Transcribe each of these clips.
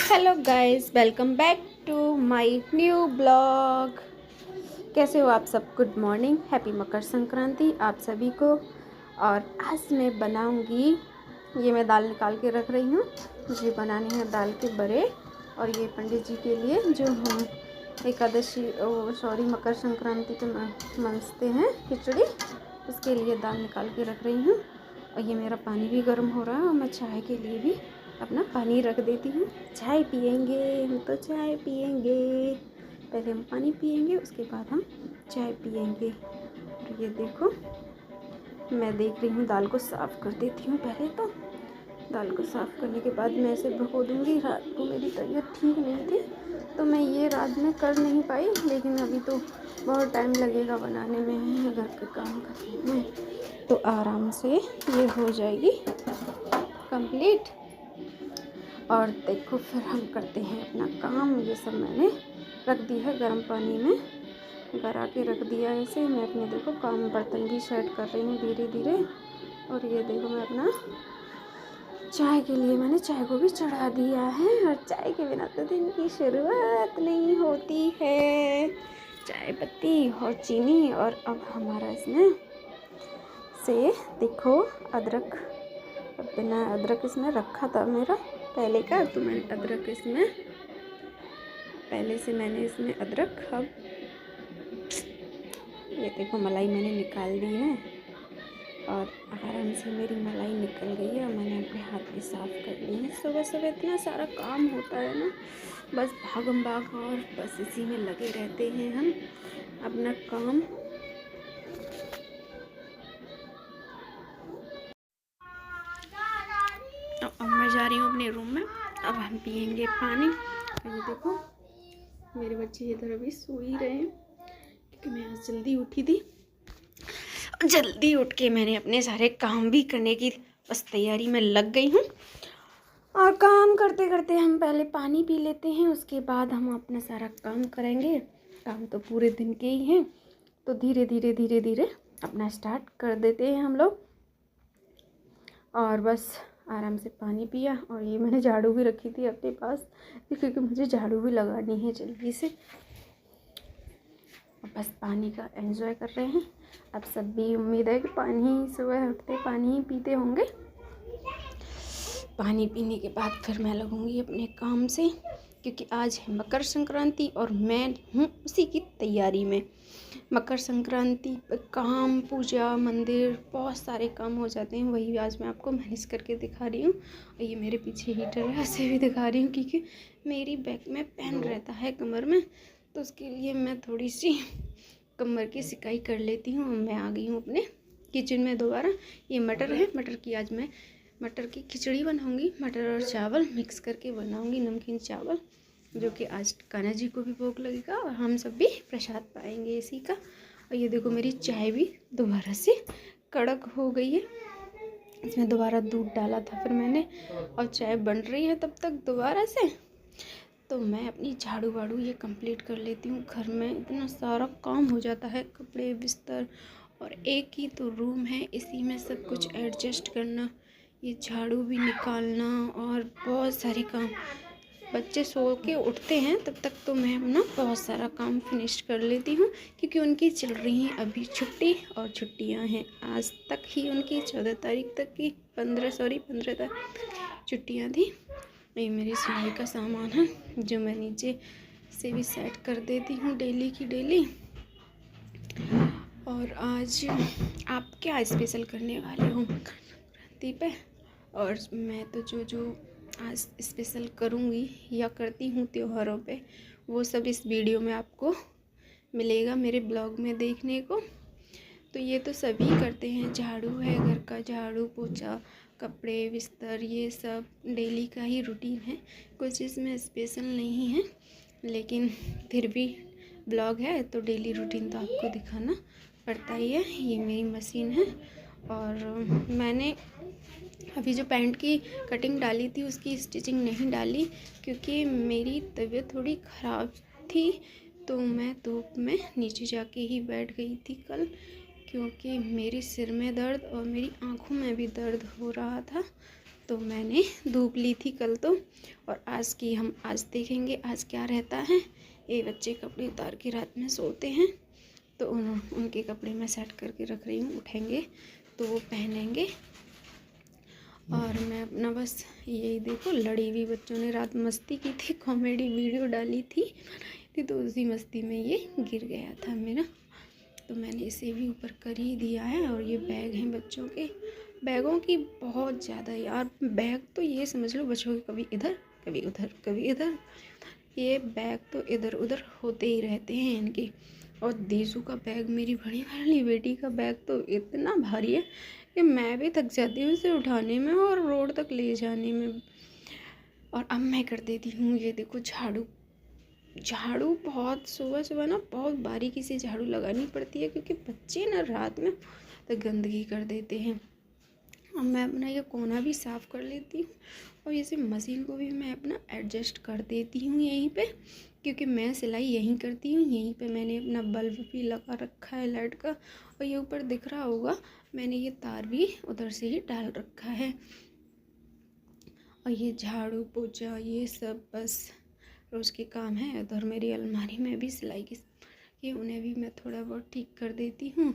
Hello guys, welcome back to my new blog. कैसे हो आप सब? Good morning, happy Makar Sankranti आप सभी को। और आज मैं बनाऊंगी, ये मैं दाल निकाल के रख रही हूँ। मुझे बनानी है दाल के बड़े, और ये पंडित जी के लिए जो हम एकादशी मकर संक्रांति पे मनसते हैं खिचड़ी, उसके लिए दाल निकाल के रख रही हूँ। और ये मेरा पानी भी गर्म हो रहा है और मैं चाय के लिए भी अपना पानी रख देती हूँ। चाय पियेंगे हम, तो चाय पियेंगे। पहले हम पानी पियेंगे, उसके बाद हम चाय पियेंगे। और ये देखो, मैं देख रही हूँ दाल को साफ़ कर देती हूँ। पहले तो दाल को साफ़ करने के बाद मैं इसे भिगो दूँगी। रात को मेरी तबीयत ठीक नहीं थी तो मैं ये रात में कर नहीं पाई, लेकिन अभी तो बहुत टाइम लगेगा बनाने में, घर के काम करने में, तो आराम से ये हो जाएगी कंप्लीट। और देखो फिर हम करते हैं अपना काम। ये सब मैंने रख दी है गर्म पानी में, गरा के रख दिया है इसे। मैं अपने देखो काम बर्तन भी सेट कर रही हूँ धीरे धीरे। और ये देखो मैं अपना चाय के लिए मैंने चाय को भी चढ़ा दिया है। और चाय के बिना तो दिन की शुरुआत नहीं होती है। चाय पत्ती और चीनी, और अब हमारा इसमें से देखो अदरक, बिना अदरक इसमें रखा था मेरा पहले का, तो मैंने अदरक इसमें पहले से मैंने इसमें अदरक, अब ये देखो मलाई मैंने निकाल दी है और आराम से मेरी मलाई निकल गई है। मैंने अपने हाथ भी साफ़ कर लिए हैं। सुबह सुबह इतना सारा काम होता है ना, बस भागम भाग, और बस इसी में लगे रहते हैं हम अपना काम। अब मैं जा रही हूँ अपने रूम में, अब हम पियेंगे पानी। और ये देखो मेरे बच्चे इधर अभी सो ही रहे हैं, क्योंकि मैं आज जल्दी उठी थी। जल्दी उठ के मैंने अपने सारे काम भी करने की बस तैयारी में लग गई हूँ। और काम करते करते हम पहले पानी पी लेते हैं, उसके बाद हम अपना सारा काम करेंगे। काम तो पूरे दिन के ही हैं, तो धीरे धीरे धीरे धीरे अपना स्टार्ट कर देते हैं हम लोग। और बस आराम से पानी पिया, और ये मैंने झाड़ू भी रखी थी अपने पास, क्योंकि मुझे झाड़ू भी लगानी है जल्दी से। और बस पानी का एंजॉय कर रहे हैं। अब सब भी उम्मीद है कि पानी सुबह उठते पानी ही पीते होंगे। पानी पीने के बाद फिर मैं लगूंगी अपने काम से, क्योंकि आज है मकर संक्रांति और मैं हूँ उसी की तैयारी में। मकर संक्रांति पे काम, पूजा, मंदिर, बहुत सारे काम हो जाते हैं। वही आज मैं आपको मैनेज करके दिखा रही हूँ। और ये मेरे पीछे हीटर है, उसे भी दिखा रही हूँ, क्योंकि मेरी बैक में पेन रहता है कमर में, तो उसके लिए मैं थोड़ी सी कमर की सिकाई कर लेती हूँ। मैं आ गई हूँ अपने किचन में दोबारा। ये मटर है, मटर की आज मैं मटर की खिचड़ी बनाऊंगी। मटर और चावल मिक्स करके बनाऊंगी, नमकीन चावल, जो कि आज कान्हा जी को भी भोग लगेगा और हम सब भी प्रसाद पाएंगे इसी का। और ये देखो मेरी चाय भी दोबारा से कड़क हो गई है। इसमें दोबारा दूध डाला था फिर मैंने, और चाय बन रही है तब तक दोबारा से। तो मैं अपनी झाड़ू वाड़ू ये कंप्लीट कर लेती हूँ। घर में इतना सारा काम हो जाता है, कपड़े, बिस्तर, और एक ही तो रूम है, इसी में सब कुछ एडजस्ट करना, ये झाड़ू भी निकालना, और बहुत सारे काम। बच्चे सो के उठते हैं तब तक तो मैं अपना बहुत सारा काम फिनिश कर लेती हूँ, क्योंकि उनकी चल रही हैं अभी छुट्टी, और छुट्टियाँ हैं आज तक ही उनकी, 14 तारीख तक की, 15 तक छुट्टियाँ थी। ये मेरी सिलाई का सामान है, जो मैं नीचे से भी सेट कर देती हूँ डेली की डेली। और आज आप क्या स्पेशल करने वाले हो संक्रांति पे? और मैं तो जो आज स्पेशल करूँगी या करती हूँ त्योहारों पे, वो सब इस वीडियो में आपको मिलेगा, मेरे ब्लॉग में देखने को। तो ये तो सभी करते हैं, झाड़ू है, घर का झाड़ू पोछा, कपड़े, बिस्तर, ये सब डेली का ही रूटीन है। कुछ इसमें स्पेशल नहीं है, लेकिन फिर भी ब्लॉग है तो डेली रूटीन तो आपको दिखाना पड़ता ही है। ये मेरी मशीन है, और मैंने अभी जो पैंट की कटिंग डाली थी उसकी स्टिचिंग नहीं डाली, क्योंकि मेरी तबीयत थोड़ी ख़राब थी, तो मैं धूप में नीचे जाके ही बैठ गई थी कल, क्योंकि मेरी सिर में दर्द और मेरी आँखों में भी दर्द हो रहा था। तो मैंने धूप ली थी कल तो, और आज की हम आज देखेंगे आज क्या रहता है। ये बच्चे कपड़े उतार के रात में सोते हैं, तो उनके कपड़े मैं सेट करके रख रही हूँ, उठेंगे तो वो पहनेंगे। और मैं अपना बस यही देखो, लड़ी हुई बच्चों ने रात मस्ती की थी, कॉमेडी वीडियो डाली थी तो उसी मस्ती में ये गिर गया था मेरा, तो मैंने इसे भी ऊपर कर ही दिया है। और ये बैग हैं बच्चों के, बैगों की बहुत ज़्यादा यार, बैग तो ये समझ लो बच्चों के कभी इधर कभी उधर कभी इधर, ये बैग तो इधर उधर होते ही रहते हैं इनके। और देशू का बैग, मेरी बड़ी वाली बेटी का बैग तो इतना भारी है कि मैं भी थक जाती हूँ इसे उठाने में और रोड तक ले जाने में। और अब मैं कर देती हूँ, ये देखो झाड़ू, झाड़ू बहुत सुबह सुबह ना बहुत बारीकी से झाड़ू लगानी पड़ती है, क्योंकि बच्चे ना रात में तो गंदगी कर देते हैं। और मैं अपना ये कोना भी साफ़ कर लेती हूँ, और जैसे मशीन को भी मैं अपना एडजस्ट कर देती हूँ यहीं पे, क्योंकि मैं सिलाई यहीं करती हूँ। यहीं पे मैंने अपना बल्ब भी लगा रखा है लाइट का, और ये ऊपर दिख रहा होगा मैंने ये तार भी उधर से ही डाल रखा है। और ये झाड़ू पोछा ये सब बस रोज़ के काम है। उधर मेरी अलमारी में भी सिलाई की उन्हें भी मैं थोड़ा बहुत ठीक कर देती हूँ।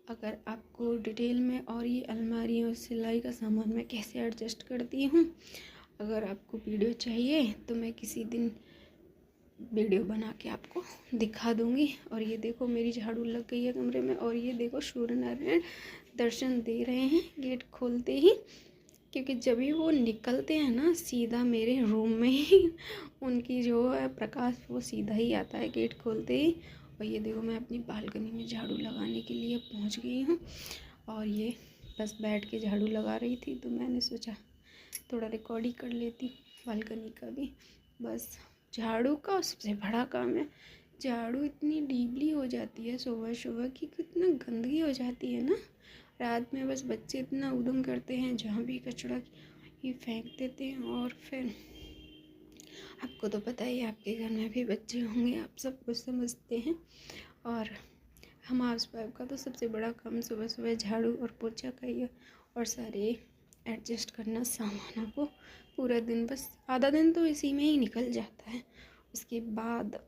अगर आपको डिटेल में और ये अलमारी और सिलाई का सामान मैं कैसे एडजस्ट करती हूँ, अगर आपको वीडियो चाहिए तो मैं किसी दिन वीडियो बना के आपको दिखा दूँगी। और ये देखो मेरी झाड़ू लग गई है कमरे में, और ये देखो सूर्य नारायण दर्शन दे रहे हैं गेट खोलते ही, क्योंकि जब भी वो निकलते हैं ना सीधा मेरे रूम में ही उनकी जो है प्रकाश वो सीधा ही आता है गेट खोलते ही। और ये देखो मैं अपनी बालकनी में झाड़ू लगाने के लिए पहुंच गई हूँ, और ये बस बैठ के झाड़ू लगा रही थी, तो मैंने सोचा थोड़ा रिकॉर्ड ही कर लेती बालकनी का भी। बस झाड़ू का सबसे बड़ा काम है, झाड़ू इतनी डीपली हो जाती है सुबह सुबह की, कितना गंदगी हो जाती है ना रात में। बस बच्चे इतना उधम करते हैं, जहाँ भी कचरा ये फेंक देते हैं। और फिर आपको तो पता ही, आपके घर में भी बच्चे होंगे, आप सब कुछ समझते हैं। और हम हाउस वाइफ का तो सबसे बड़ा काम सुबह सुबह झाड़ू और पोछा का ही है, और सारे एडजस्ट करना सामानों को। पूरा दिन बस आधा दिन तो इसी में ही निकल जाता है, उसके बाद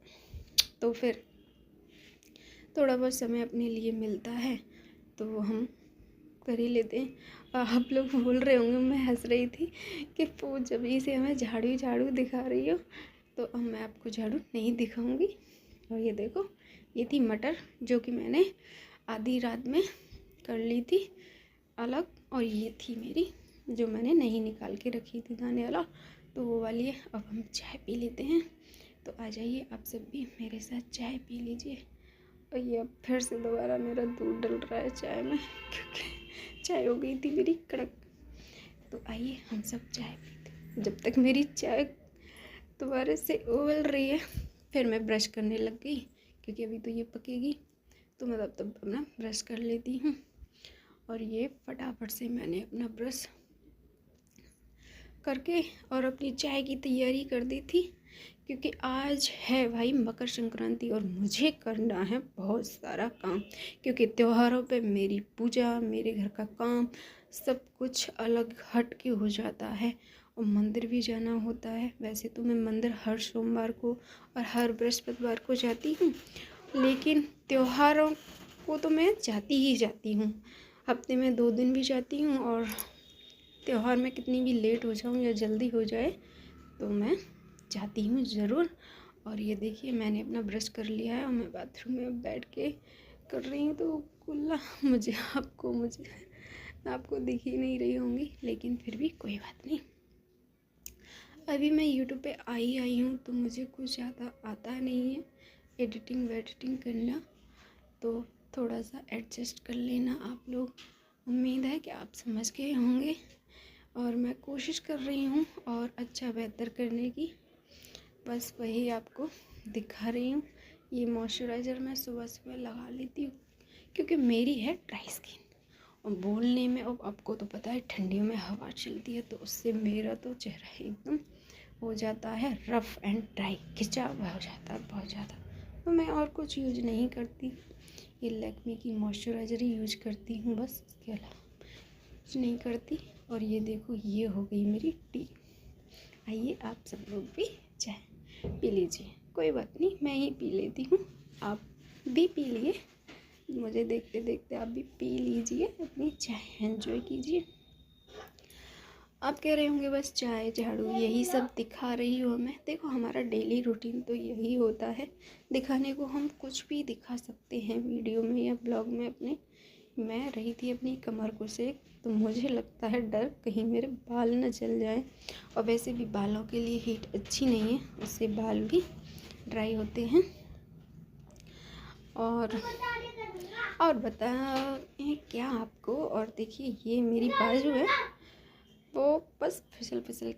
तो फिर थोड़ा बहुत समय अपने लिए मिलता है तो वो हम कर ही लेते हैं। आप लोग बोल रहे होंगे, मैं हंस रही थी कि वो जब से हमें झाड़ू झाड़ू दिखा रही हो, तो अब मैं आपको झाड़ू नहीं दिखाऊंगी। और ये देखो ये थी मटर, जो कि मैंने आधी रात में कर ली थी अलग, और ये थी मेरी जो मैंने नहीं निकाल के रखी थी दाने वाला, तो वो वाली है। अब हम चाय पी लेते हैं, तो आ जाइए आप सब भी मेरे साथ चाय पी लीजिए। और ये अब फिर से दोबारा मेरा दूध डल रहा है चाय में, क्योंकि चाय हो गई थी मेरी कड़क। तो आइए हम सब चाय पीते। जब तक मेरी चाय दोबारा से उबल रही है, फिर मैं ब्रश करने लग गई, क्योंकि अभी तो ये पकेगी, तो मैं तब अपना ब्रश कर लेती हूँ। और ये फटाफट से मैंने अपना ब्रश करके और अपनी चाय की तैयारी कर दी थी, क्योंकि आज है भाई मकर संक्रांति, और मुझे करना है बहुत सारा काम, क्योंकि त्योहारों पे मेरी पूजा, मेरे घर का काम सब कुछ अलग हट के हो जाता है। और मंदिर भी जाना होता है। वैसे तो मैं मंदिर हर सोमवार को और हर बृहस्पतिवार को जाती हूँ, लेकिन त्योहारों को तो मैं जाती ही जाती हूँ। हफ्ते में 2 दिन भी जाती हूँ, और त्यौहार में कितनी भी लेट हो जाऊँ या जल्दी हो जाए तो मैं जाती हूँ ज़रूर। और ये देखिए मैंने अपना ब्रश कर लिया है, और मैं बाथरूम में बैठ के कर रही हूँ, तो कुल्ला मुझे आपको दिख ही नहीं रही होंगी, लेकिन फिर भी कोई बात नहीं। अभी मैं यूट्यूब पे आई हूँ, तो मुझे कुछ ज़्यादा आता नहीं है एडिटिंग वेडिटिंग करना, तो थोड़ा सा एडजस्ट कर लेना आप लोग। उम्मीद है कि आप समझ गए होंगे, और मैं कोशिश कर रही हूँ और अच्छा बेहतर करने की, बस वही आपको दिखा रही हूँ। ये मॉइस्चराइज़र मैं सुबह सुबह लगा लेती हूँ, क्योंकि मेरी है ड्राई स्किन, और बोलने में, और आपको तो पता है ठंडियों में हवा चलती है, तो उससे मेरा तो चेहरा एकदम हो जाता है रफ़ एंड ड्राई, खिंचा हुआ हो जाता है बहुत ज़्यादा। तो मैं और कुछ यूज नहीं करती, ये लैक्मे की मॉइस्चराइज़र ही यूज करती हूँ बस, इसके अलावा कुछ नहीं करती। और ये देखो ये हो गई मेरी टी। आइए आप सब लोग भी चाय पी लीजिए। कोई बात नहीं, मैं ही पी लेती हूँ, आप भी पी लिए। मुझे देखते देखते आप भी पी लीजिए, अपनी चाय एंजॉय कीजिए। आप कह रहे होंगे बस चाय झाड़ू यही सब दिखा रही हो मैं। देखो हमारा डेली रूटीन तो यही होता है, दिखाने को हम कुछ भी दिखा सकते हैं वीडियो में या ब्लॉग में अपने। मैं रही थी अपनी कमर को सेक, तो मुझे लगता है डर कहीं मेरे बाल न जल जाए। और वैसे भी बालों के लिए हीट अच्छी नहीं है, उससे बाल भी ड्राई होते हैं। और बताएं क्या आपको। और देखिए ये मेरी बाजू है, वो बस फिसल फिसल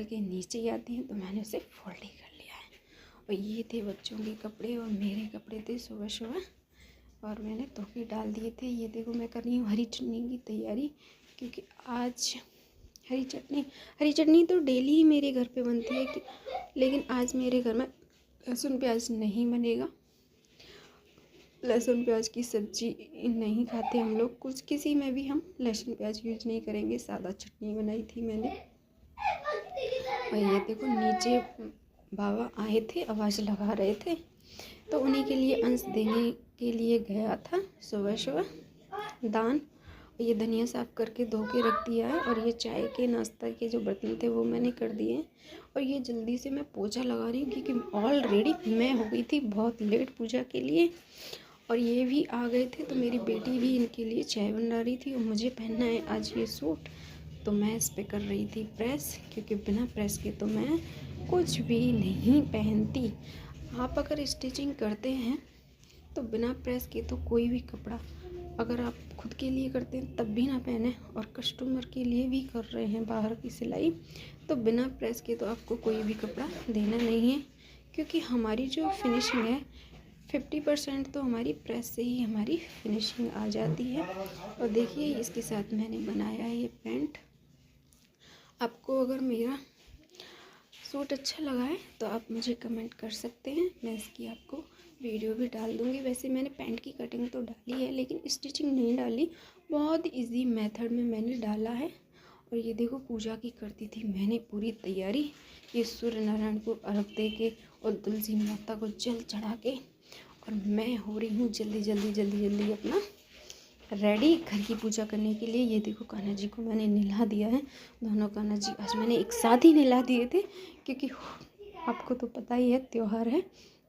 के नीचे ही आती हैं, तो मैंने उसे फोल्ड ही कर लिया है। और ये थे बच्चों के कपड़े और मेरे कपड़े थे सुबह सुबह, और मैंने धो के डाल दिए थे। ये देखो मैं कर रही हूँ हरी चटनी की तैयारी, क्योंकि आज हरी चटनी तो डेली ही मेरे घर पे बनती है लेकिन आज मेरे घर में लहसुन प्याज नहीं बनेगा। लहसुन प्याज की सब्ज़ी नहीं खाते हम लोग, कुछ किसी में भी हम लहसुन प्याज यूज नहीं करेंगे। सादा चटनी बनाई थी मैंने। और ये देखो नीचे बाबा आए थे, आवाज़ लगा रहे थे, तो उन्हीं के लिए अंश देने के लिए गया था सुबह सुबह दान। ये धनिया साफ़ करके धो के रख दिया है, और ये चाय के नाश्ता के जो बर्तन थे वो मैंने कर दिए हैं। और ये जल्दी से मैं पोछा लगा रही हूँ, क्योंकि ऑलरेडी मैं हो गई थी बहुत लेट पूजा के लिए। और ये भी आ गए थे, तो मेरी बेटी भी इनके लिए चाय बना रही थी। और मुझे पहनना है आज ये सूट, तो मैं इस पर कर रही थी प्रेस, क्योंकि बिना प्रेस के तो मैं कुछ भी नहीं पहनती। आप अगर स्टिचिंग करते हैं तो बिना प्रेस के तो कोई भी कपड़ा अगर आप खुद के लिए करते हैं तब भी ना पहने, और कस्टमर के लिए भी कर रहे हैं बाहर की सिलाई, तो बिना प्रेस के तो आपको कोई भी कपड़ा देना नहीं है। क्योंकि हमारी जो फिनिशिंग है 50% तो हमारी प्रेस से ही हमारी फिनिशिंग आ जाती है। और देखिए इसके साथ मैंने बनाया है ये पैंट। आपको अगर मेरा सूट अच्छा लगा है तो आप मुझे कमेंट कर सकते हैं, मैं इसकी आपको वीडियो भी डाल दूँगी। वैसे मैंने पैंट की कटिंग तो डाली है लेकिन स्टिचिंग नहीं डाली, बहुत इजी मेथड में मैंने डाला है। और ये देखो पूजा की करती थी मैंने पूरी तैयारी, ये सूर्य नारायण को अर्घ दे के और तुलसी माता को जल चढ़ा के, और मैं हो रही हूँ जल्दी अपना रेडी घर की पूजा करने के लिए। ये देखो कान्हा जी को मैंने नहला दिया है, दोनों कान्हा जी आज मैंने एक साथ ही नहला दिए थे, क्योंकि आपको तो पता ही है त्यौहार है,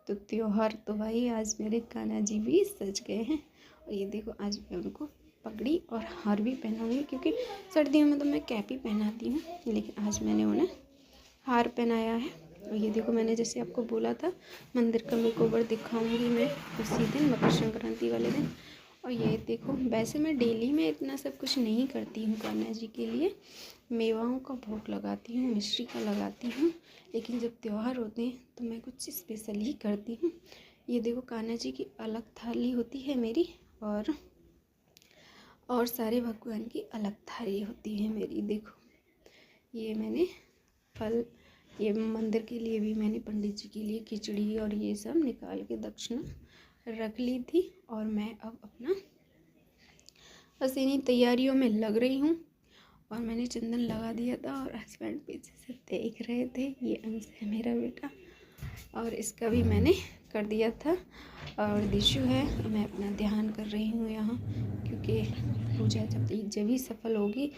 तो त्यौहार तो भाई आज मेरे कान्हा जी भी सज गए हैं। और ये देखो आज मैं उनको पगड़ी और हार भी पहनाऊँगी, क्योंकि सर्दियों में तो मैं कैप ही पहनाती हूँ, लेकिन आज मैंने उन्हें हार पहनाया है। और ये देखो मैंने जैसे आपको बोला था मंदिर का मेकओवर दिखाऊंगी मैं उसी दिन, मकर संक्रांति वाले दिन। और ये देखो वैसे मैं डेली में इतना सब कुछ नहीं करती हूँ कान्हा जी के लिए, मेवाओं का भोग लगाती हूँ, मिश्री का लगाती हूँ, लेकिन जब त्यौहार होते हैं तो मैं कुछ स्पेशल ही करती हूँ। ये देखो कान्हा जी की अलग थाली होती है मेरी, और सारे भगवान की अलग थाली होती है मेरी। देखो ये मैंने फल, ये मंदिर के लिए भी मैंने पंडित जी के लिए खिचड़ी और ये सब निकाल के दक्षिणा रख ली थी। और मैं अब अपना बस इन्हीं तैयारियों में लग रही हूँ। और मैंने चंदन लगा दिया था और हस्बैंड पीछे से देख रहे थे, ये अंश है मेरा बेटा, और इसका भी मैंने कर दिया था। और दिशु है, मैं अपना ध्यान कर रही हूँ यहाँ, क्योंकि पूजा जब ही सफल होगी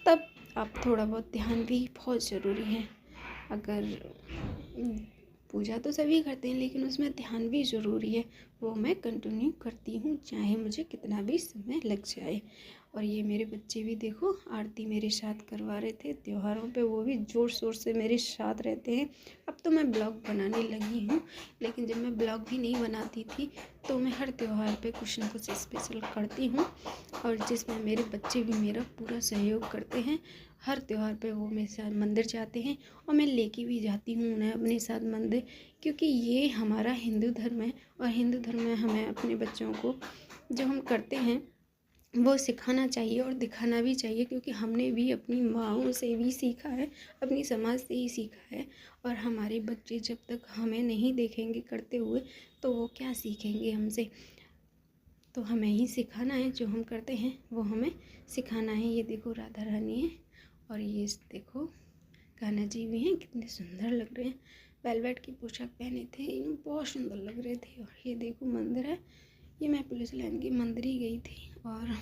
तब आप थोड़ा बहुत ध्यान भी बहुत ज़रूरी है। अगर पूजा तो सभी करते हैं लेकिन उसमें ध्यान भी ज़रूरी है, वो मैं कंटिन्यू करती हूँ चाहे मुझे कितना भी समय लग जाए। और ये मेरे बच्चे भी देखो आरती मेरे साथ करवा रहे थे त्योहारों पे, वो भी ज़ोर शोर से मेरे साथ रहते हैं। अब तो मैं ब्लॉग बनाने लगी हूँ, लेकिन जब मैं ब्लॉग भी नहीं बनाती थी तो मैं हर त्यौहार पे कुछ ना कुछ स्पेशल करती हूँ, और जिसमें मेरे बच्चे भी मेरा पूरा सहयोग करते हैं। हर त्यौहार पे वो मेरे साथ मंदिर जाते हैं, और मैं लेके भी जाती हूँ उन्हें अपने साथ मंदिर, क्योंकि ये हमारा हिंदू धर्म है, और हिंदू धर्म में हमें अपने बच्चों को जो हम करते हैं वो सिखाना चाहिए और दिखाना भी चाहिए, क्योंकि हमने भी अपनी माँओं से भी सीखा है, अपनी समाज से ही सीखा है। और हमारे बच्चे जब तक हमें नहीं देखेंगे करते हुए तो वो क्या सीखेंगे हमसे, तो हमें ही सिखाना है, जो हम करते हैं वो हमें सिखाना है। ये देखो राधा रानी है, और ये देखो कान्हा जी भी हैं, कितने सुंदर लग रहे हैं। वेलवेट की पोशाक पहने थे, इन्हें बहुत सुंदर लग रहे थे। और ये देखो मंदिर है, ये मैं पुलिस लाइन की मंदिर ही गई थी और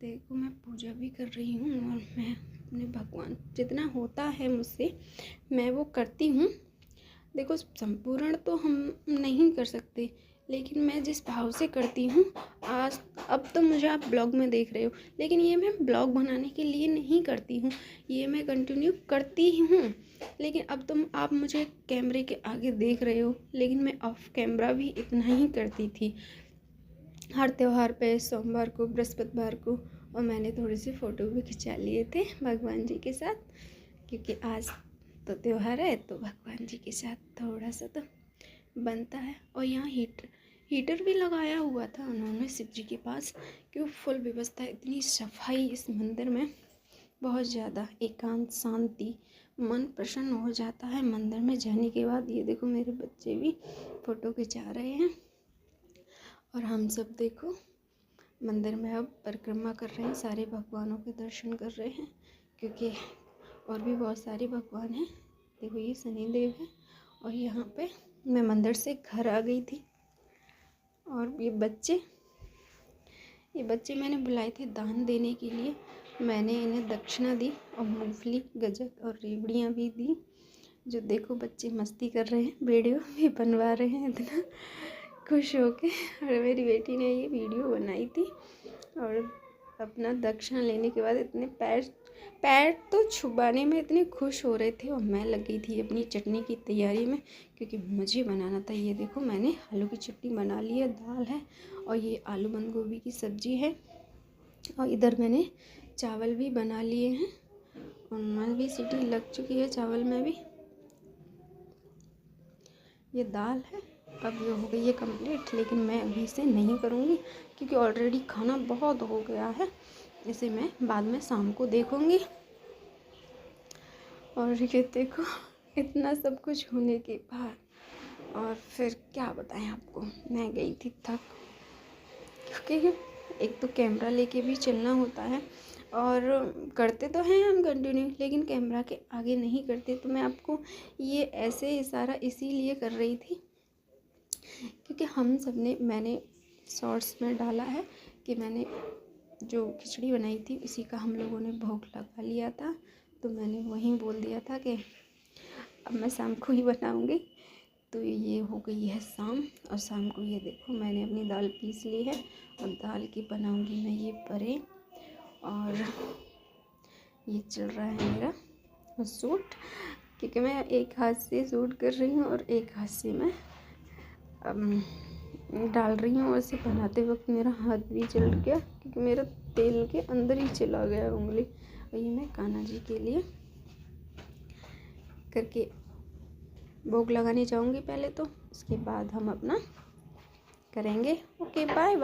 देखो मैं पूजा भी कर रही हूँ। और मैं अपने भगवान जितना होता है मुझसे मैं वो करती हूँ। देखो संपूर्ण तो हम नहीं कर सकते, लेकिन मैं जिस भाव से करती हूँ आज अब तो मुझे आप ब्लॉग में देख रहे हो, लेकिन ये मैं ब्लॉग बनाने के लिए नहीं करती हूँ, ये मैं कंटिन्यू करती हूँ। लेकिन अब तुम आप मुझे कैमरे के आगे देख रहे हो, लेकिन मैं ऑफ कैमरा भी इतना ही करती थी हर त्यौहार पे, सोमवार को, बृहस्पतिवार को। और मैंने थोड़ी सी फ़ोटो भी खिंचा लिए थे भगवान जी के साथ, क्योंकि आज तो त्यौहार है तो भगवान जी के साथ थोड़ा सा तो बनता है। और यहाँ हीटर भी लगाया हुआ था उन्होंने शिव जी के पास, क्यों फुल व्यवस्था, इतनी सफाई इस मंदिर में, बहुत ज़्यादा एकांत शांति, मन प्रसन्न हो जाता है मंदिर में जाने के बाद। ये देखो मेरे बच्चे भी फ़ोटो खिंचा रहे हैं और हम सब देखो मंदिर में अब परिक्रमा कर रहे हैं, सारे भगवानों के दर्शन कर रहे हैं, क्योंकि और भी बहुत सारे भगवान हैं। देखो ये शनिदेव है। और यहाँ पे मैं मंदिर से घर आ गई थी और ये बच्चे मैंने बुलाए थे दान देने के लिए। मैंने इन्हें दक्षिणा दी और मूंगफली, गजक और रेवड़ियाँ भी दी। जो देखो बच्चे मस्ती कर रहे हैं, वीडियो भी बनवा रहे हैं इतना खुश होके। और मेरी बेटी ने ये वीडियो बनाई थी और अपना दक्षिणा लेने के बाद इतने पैर तो छुपाने में इतने खुश हो रहे थे। और मैं लगी थी अपनी चटनी की तैयारी में, क्योंकि मुझे बनाना था। ये देखो मैंने आलू की चटनी बना ली है, दाल है और ये आलू बंद गोभी की सब्ज़ी है। और इधर मैंने चावल भी बना लिए हैं और मैं भी सीटी लग चुकी है चावल में भी। ये दाल है, अब ये हो गई है कंप्लीट, लेकिन मैं अभी से नहीं करूँगी क्योंकि ऑलरेडी खाना बहुत हो गया है। इसे मैं बाद में शाम को देखूँगी। और ये देखो इतना सब कुछ होने के बाद और फिर क्या बताएं आपको, मैं गई थी थक, क्योंकि एक तो कैमरा लेके भी चलना होता है और करते तो हैं हम कंटिन्यू, लेकिन कैमरा के आगे नहीं करते। तो मैं आपको ये ऐसे इशारा इसीलिए कर रही थी क्योंकि हम सब ने, मैंने शॉर्ट्स में डाला है कि मैंने जो खिचड़ी बनाई थी उसी का हम लोगों ने भोग लगा लिया था। तो मैंने वहीं बोल दिया था कि अब मैं शाम को ही बनाऊंगी। तो ये हो गई है शाम, और शाम को ये देखो मैंने अपनी दाल पीस ली है और दाल की बनाऊंगी मैं ये परे। और ये चल रहा है मेरा सूट, क्योंकि मैं एक हाथ से सूट कर रही हूँ और एक हाथ से मैं डाल रही हूँ। वैसे बनाते वक्त मेरा हाथ भी जल गया क्योंकि मेरा तेल के अंदर ही चला गया उंगली। और ये मैं कान्हा जी के लिए करके भोग लगाने जाऊँगी पहले, तो उसके बाद हम अपना करेंगे। Okay bye bye.